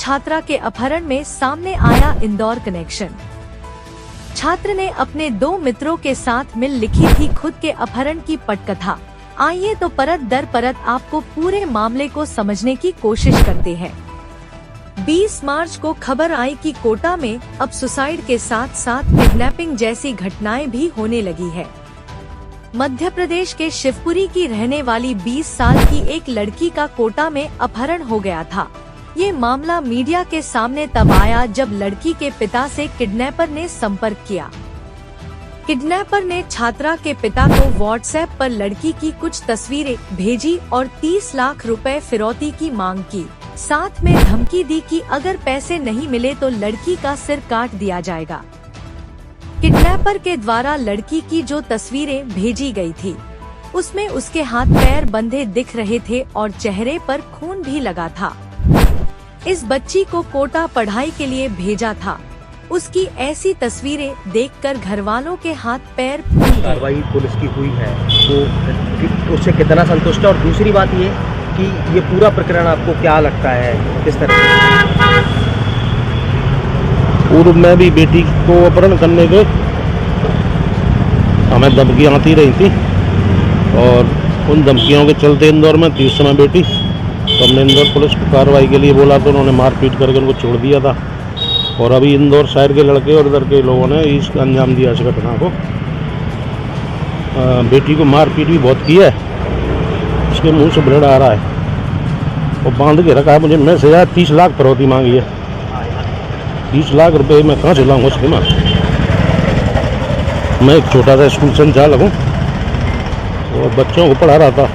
छात्रा के अपहरण में सामने आया इंदौर कनेक्शन। छात्र ने अपने 2 मित्रों के साथ मिल लिखी थी खुद के अपहरण की पटकथा। आइए तो परत दर परत आपको पूरे मामले को समझने की कोशिश करते हैं। 20 मार्च को खबर आई कि कोटा में अब सुसाइड के साथ साथ किडनैपिंग जैसी घटनाएं भी होने लगी है। मध्य प्रदेश के शिवपुरी की रहने वाली 20 साल की एक लड़की का कोटा में अपहरण हो गया था। ये मामला मीडिया के सामने तब आया जब लड़की के पिता से किडनैपर ने संपर्क किया। किडनैपर ने छात्रा के पिता को व्हाट्सएप पर लड़की की कुछ तस्वीरें भेजी और 30 लाख रुपए फिरौती की मांग की। साथ में धमकी दी कि अगर पैसे नहीं मिले तो लड़की का सिर काट दिया जाएगा। किडनैपर के द्वारा लड़की की जो तस्वीरें भेजी गई थी, उसमें उसके हाथ पैर बंधे दिख रहे थे और चेहरे पर खून भी लगा था। इस बच्ची को कोटा पढ़ाई के लिए भेजा था। उसकी ऐसी तस्वीरें देखकर घरवालों के हाथ पैर फूल गए। कार्रवाई पुलिस की हुई है तो उससे कितना संतुष्ट है? और दूसरी बात ये कि ये पूरा प्रकरण आपको क्या लगता है, किस तरह? पूर्व में भी बेटी को अपहरण करने के हमें धमकियाँ आती रही थी और उन धमकियों के चलते इंदौर में थी उस समय बेटी, तो हमने इंदौर पुलिस को कार्रवाई के लिए बोला तो उन्होंने मारपीट करके उनको छोड़ दिया था। और अभी इंदौर शहर के लड़के और इधर के लोगों ने इसका अंजाम दिया इस घटना को। बेटी को मारपीट भी बहुत की है, उसके मुंह से ब्लड आ रहा है और बांध के रखा है। मुझे मैसेज आया 30 लाख फिरौती मांगी है। 30 लाख रुपए मैं कहाँ से लाऊंगा उसके माँ? मैं एक छोटा सा स्कूल संचालक हूँ और बच्चों को पढ़ा रहा था।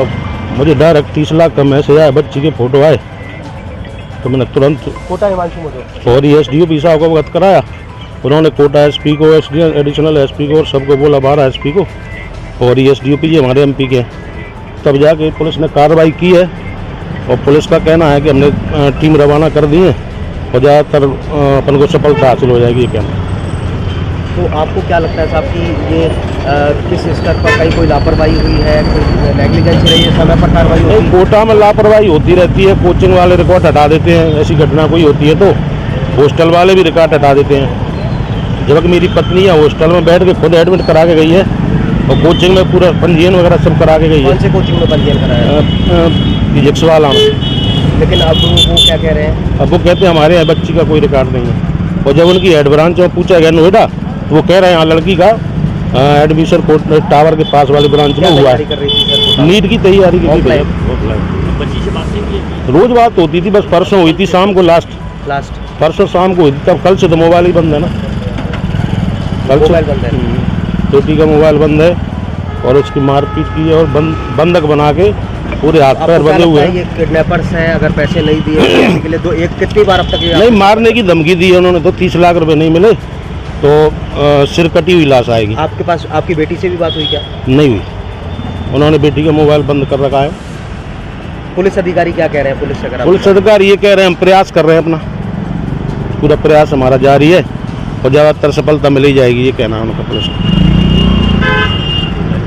अब मुझे डायरेक्ट 30 लाख का मैसेज आया, बच्ची के फोटो आए तो मैंने तुरंत कोटा हिमांशु मुझे और एसडीओ साहब को अवगत कराया। उन्होंने कोटा एसपी को, एडिशनल एसपी को और सबको बोला, 12 एसपी को और एसडीओ जी हमारे एमपी के। तब जाके पुलिस ने कार्रवाई की है और पुलिस का कहना है कि हमने टीम रवाना कर दी है और ज़्यादातर अपन को सफलता हासिल हो जाएगी, ये कहना। तो आपको क्या लगता है साहब कि ये किस स्तर पर कहीं कोई लापरवाही हुई है, कोई नेग्लिजेंस रही है, समय पर कार्रवाई हुई है? कोटा में लापरवाही होती रहती है, कोचिंग वाले रिकॉर्ड हटा देते हैं, ऐसी घटना कोई होती है तो हॉस्टल वाले भी रिकॉर्ड हटा देते हैं। जबकि मेरी पत्नी है हॉस्टल में बैठ के खुद एडमिट करा के गई है और कोचिंग में पूरा पंजीयन वगैरह सब करा के गई है। कौन से कोचिंग में पंजीयन कराया? फिजिक्स वाला में। लेकिन अब वो क्या कह रहे हैं? अब वो कहते हैं हमारे यहाँ बच्ची का कोई रिकॉर्ड नहीं है। और जब उनकी हेड ब्रांच में पूछा गया नोएडा तो वो कह रहे हैं यहाँ लड़की का एडमिशन कोर्ट टावर के पास वाले ब्रांच में हुआ है। नीट की तैयारी की बच्ची से बात नहीं की? रोज बात होती थी, बस परसों हुई थी शाम को, लास्ट परसों शाम को हुई थी। तब कल से तो मोबाइल ही बंद है ना, कल से बंद है। बेटी का मोबाइल बंद है और उसकी मारपीट की है और बंधक बना के पूरे हाथ पैर बंधे हुए हैं। ये किडनैपर्स हैं, अगर पैसे नहीं दिए के लिए तो एक कितनी बार अब तक नहीं, मारने की धमकी दी है उन्होंने, तो 30 लाख रुपए नहीं मिले तो सिर कटी हुई लाश आएगी। आपके पास आपकी बेटी से भी बात हुई क्या? नहीं हुई, उन्होंने बेटी का मोबाइल बंद कर रखा है। पुलिस अधिकारी क्या कह रहे हैं? पुलिस अधिकारी ये कह रहे हैं हम प्रयास कर रहे हैं, अपना पूरा प्रयास हमारा जारी है और ज़्यादातर सफलता मिल ही जाएगी, ये कहना है उनका। पुलिस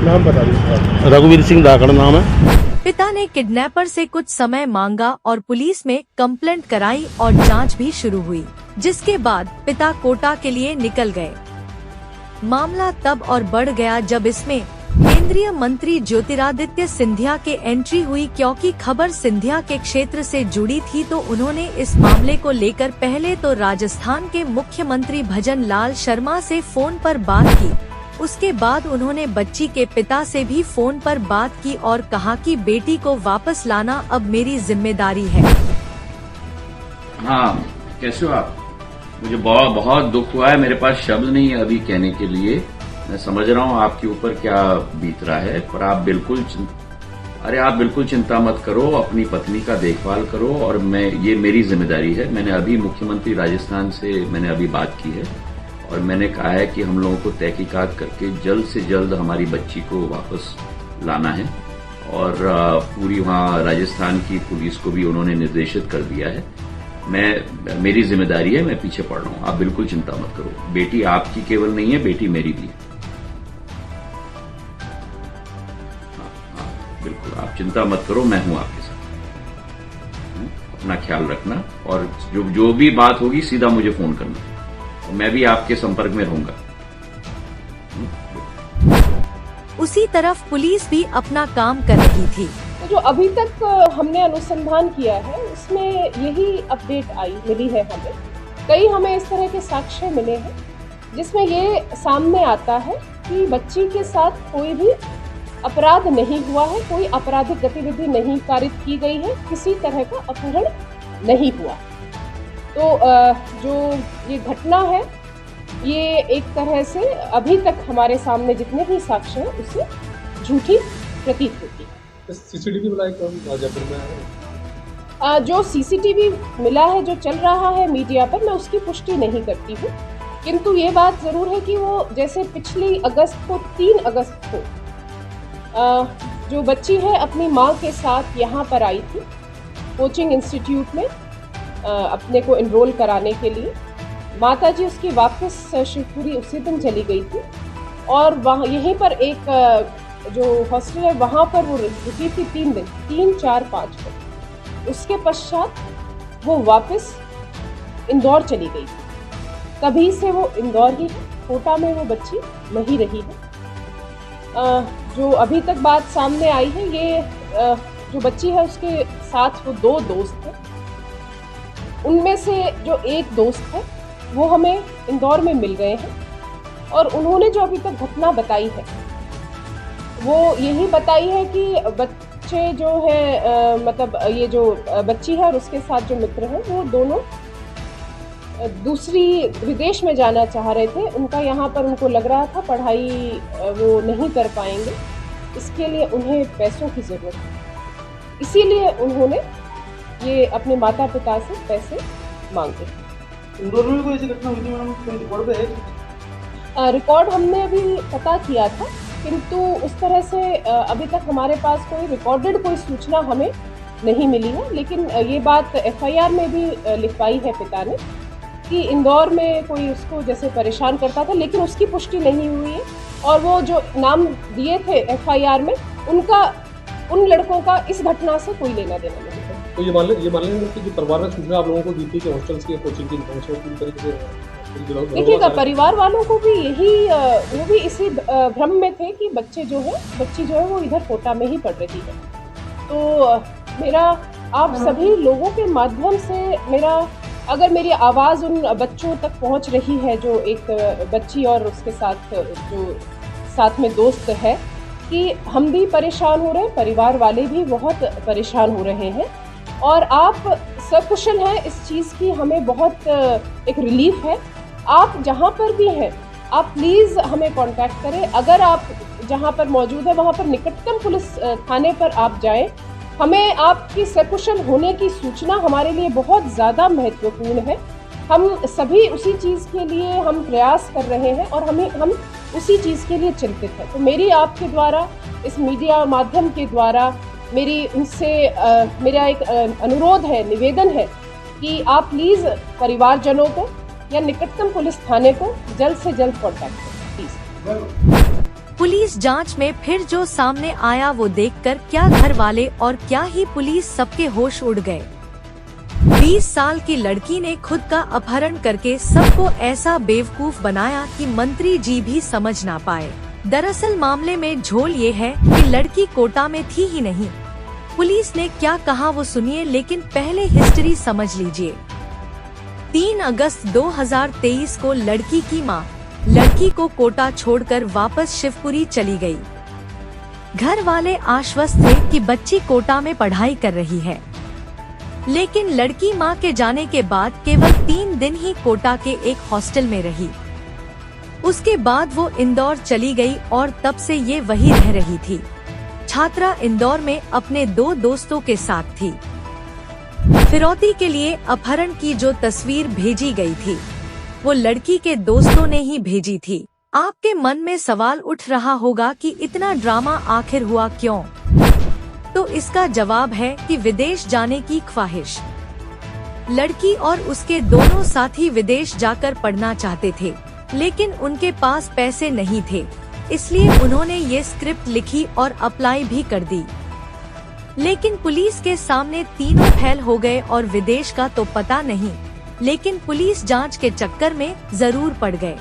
नाम बता दीजिए। रघुवीर सिंह धाकड़ नाम है। पिता ने किडनैपर से कुछ समय मांगा और पुलिस में कंप्लेंट कराई और जांच भी शुरू हुई, जिसके बाद पिता कोटा के लिए निकल गए। मामला तब और बढ़ गया जब इसमें केंद्रीय मंत्री ज्योतिरादित्य सिंधिया के एंट्री हुई। क्योंकि खबर सिंधिया के क्षेत्र से जुड़ी थी तो उन्होंने इस मामले को लेकर पहले तो राजस्थान के मुख्यमंत्री भजन लाल शर्मा से फोन पर बात की। उसके बाद उन्होंने बच्ची के पिता से भी फोन पर बात की और कहा कि बेटी को वापस लाना अब मेरी जिम्मेदारी है। हाँ, कैसे हो आप? मुझे बहुत दुख हुआ है, मेरे पास शब्द नहीं है अभी कहने के लिए। मैं समझ रहा हूँ आपके ऊपर क्या बीत रहा है, पर आप बिल्कुल चिंता मत करो, अपनी पत्नी का देखभाल करो और ये मेरी जिम्मेदारी है। मैंने अभी मुख्यमंत्री राजस्थान से मैंने अभी बात की है और मैंने कहा है कि हम लोगों को तहकीकात करके जल्द से जल्द हमारी बच्ची को वापस लाना है और पूरी वहाँ राजस्थान की पुलिस को भी उन्होंने निर्देशित कर दिया है। मेरी जिम्मेदारी है, मैं पीछे पड़ रहा हूँ, आप बिल्कुल चिंता मत करो। बेटी आपकी केवल नहीं है, बेटी मेरी भी है। हाँ, बिल्कुल आप चिंता मत करो, मैं हूँ आपके साथ। अपना ख्याल रखना और जो भी बात होगी सीधा मुझे फोन करना और मैं भी आपके संपर्क में रहूंगा। उसी तरफ पुलिस भी अपना काम कर रही थी। तो जो अभी तक हमने अनुसंधान किया है उसमें यही अपडेट मिली है हमें। कई हमें इस तरह के साक्ष्य मिले हैं जिसमें ये सामने आता है कि बच्ची के साथ कोई भी अपराध नहीं हुआ है, कोई आपराधिक गतिविधि नहीं कारित की गई है, किसी तरह का अपहरण नहीं हुआ। तो जो ये घटना है ये एक तरह से अभी तक हमारे सामने जितने भी साक्ष्य हैं उससे झूठी प्रतीत होती है। सीसीटीवी मिला है कौन जयपुर में? जो सीसीटीवी मिला है, जो चल रहा है मीडिया पर, मैं उसकी पुष्टि नहीं करती हूँ, किंतु ये बात ज़रूर है कि वो जैसे पिछली अगस्त को 3 अगस्त को जो बच्ची है अपनी माँ के साथ यहाँ पर आई थी कोचिंग इंस्टीट्यूट में अपने को एनरोल कराने के लिए। माताजी उसकी वापस शिवपुरी उसी दिन चली गई थी और वहाँ यहीं पर एक जो हॉस्टल है वहाँ पर वो रुकी थी 3 दिन, 3, 4, 5 को। उसके पश्चात वो वापस इंदौर चली गई थी। तभी से वो इंदौर ही है, कोटा में वो बच्ची नहीं रही है। जो अभी तक बात सामने आई है ये जो बच्ची है उसके साथ वो 2 दोस्त हैं। उनमें से जो एक दोस्त है वो हमें इंदौर में मिल गए हैं और उन्होंने जो अभी तक घटना बताई है वो यही बताई है कि बच्चे जो है मतलब ये जो बच्ची है और उसके साथ जो मित्र हैं वो दोनों दूसरी विदेश में जाना चाह रहे थे। उनका यहाँ पर उनको लग रहा था पढ़ाई वो नहीं कर पाएंगे, इसके लिए उन्हें पैसों की ज़रूरत है, इसीलिए उन्होंने ये अपने माता पिता से पैसे मांगे। इंदौर में कोई ऐसी घटना हुई थी मैडम? कोई रिकॉर्ड पे है? रिकॉर्ड हमने अभी पता किया था, किंतु उस तरह से अभी तक हमारे पास कोई रिकॉर्डेड कोई सूचना हमें नहीं मिली है। लेकिन ये बात FIR में भी लिखवाई है पिता ने कि इंदौर में कोई उसको जैसे परेशान करता था, लेकिन उसकी पुष्टि नहीं हुई है। और वो जो नाम दिए थे FIR में उन लड़कों का इस घटना से कोई लेना देना नहीं है। तो ये मान लें कि जो परिवार ने सूचना आप लोगों को दी थी कि हॉस्टल्स की कोचिंग की इन्फॉर्मेशन पूरी तरीके से देखिएगा, परिवार वालों को भी यही वो भी इसी भ्रम में थे कि बच्ची जो है वो इधर कोटा में ही पढ़ रही है। तो मेरा आप सभी लोगों के माध्यम से अगर मेरी आवाज़ उन बच्चों तक पहुंच रही है जो एक बच्ची और उसके साथ जो साथ में दोस्त है, कि हम भी परेशान हो रहे हैं, परिवार वाले भी बहुत परेशान हो रहे हैं और आप सकुशल हैं, इस चीज़ की हमें बहुत एक रिलीफ है। आप जहाँ पर भी हैं आप प्लीज़ हमें कांटेक्ट करें। अगर आप जहाँ पर मौजूद है वहाँ पर निकटतम पुलिस थाने पर आप जाएं। हमें आपकी सकुशल होने की सूचना हमारे लिए बहुत ज़्यादा महत्वपूर्ण है। हम सभी उसी चीज़ के लिए हम प्रयास कर रहे हैं और हम उसी चीज़ के लिए चिंतित हैं। तो मेरी आपके द्वारा इस मीडिया माध्यम के द्वारा मेरा एक अनुरोध है, निवेदन है कि आप प्लीज़ परिवारजनों को या निकटतम पुलिस थाने को जल्द से जल्द कॉन्टैक्ट करें प्लीज़। पुलिस जांच में फिर जो सामने आया वो देखकर क्या घर वाले और क्या ही पुलिस सबके होश उड़ गए। 20 साल की लड़की ने खुद का अपहरण करके सबको ऐसा बेवकूफ बनाया कि मंत्री जी भी समझ ना पाए। दरअसल मामले में झोल ये है कि लड़की कोटा में थी ही नहीं। पुलिस ने क्या कहा वो सुनिए, लेकिन पहले हिस्ट्री समझ लीजिए। 3 अगस्त 2023 को लड़की की मां लड़की को कोटा छोड़कर वापस शिवपुरी चली गई। घर वाले आश्वस्त थे कि बच्ची कोटा में पढ़ाई कर रही है, लेकिन लड़की मां के जाने के बाद केवल 3 दिन ही कोटा के एक हॉस्टल में रही। उसके बाद वो इंदौर चली गई और तब से ये वही रह रही थी। छात्रा इंदौर में अपने 2 दोस्तों के साथ थी। फिरौती के लिए अपहरण की जो तस्वीर भेजी गई थी वो लड़की के दोस्तों ने ही भेजी थी। आपके मन में सवाल उठ रहा होगा कि इतना ड्रामा आखिर हुआ क्यों? तो इसका जवाब है कि विदेश जाने की ख्वाहिश। लड़की और उसके दोनों साथी विदेश जाकर पढ़ना चाहते थे, लेकिन उनके पास पैसे नहीं थे, इसलिए उन्होंने ये स्क्रिप्ट लिखी और अप्लाई भी कर दी। लेकिन पुलिस के सामने तीनों फेल हो गए और विदेश का तो पता नहीं, लेकिन पुलिस जांच के चक्कर में जरूर पड़ गए।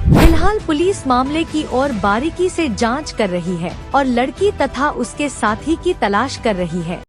फिलहाल पुलिस मामले की और बारीकी से जांच कर रही है और लड़की तथा उसके साथी की तलाश कर रही है।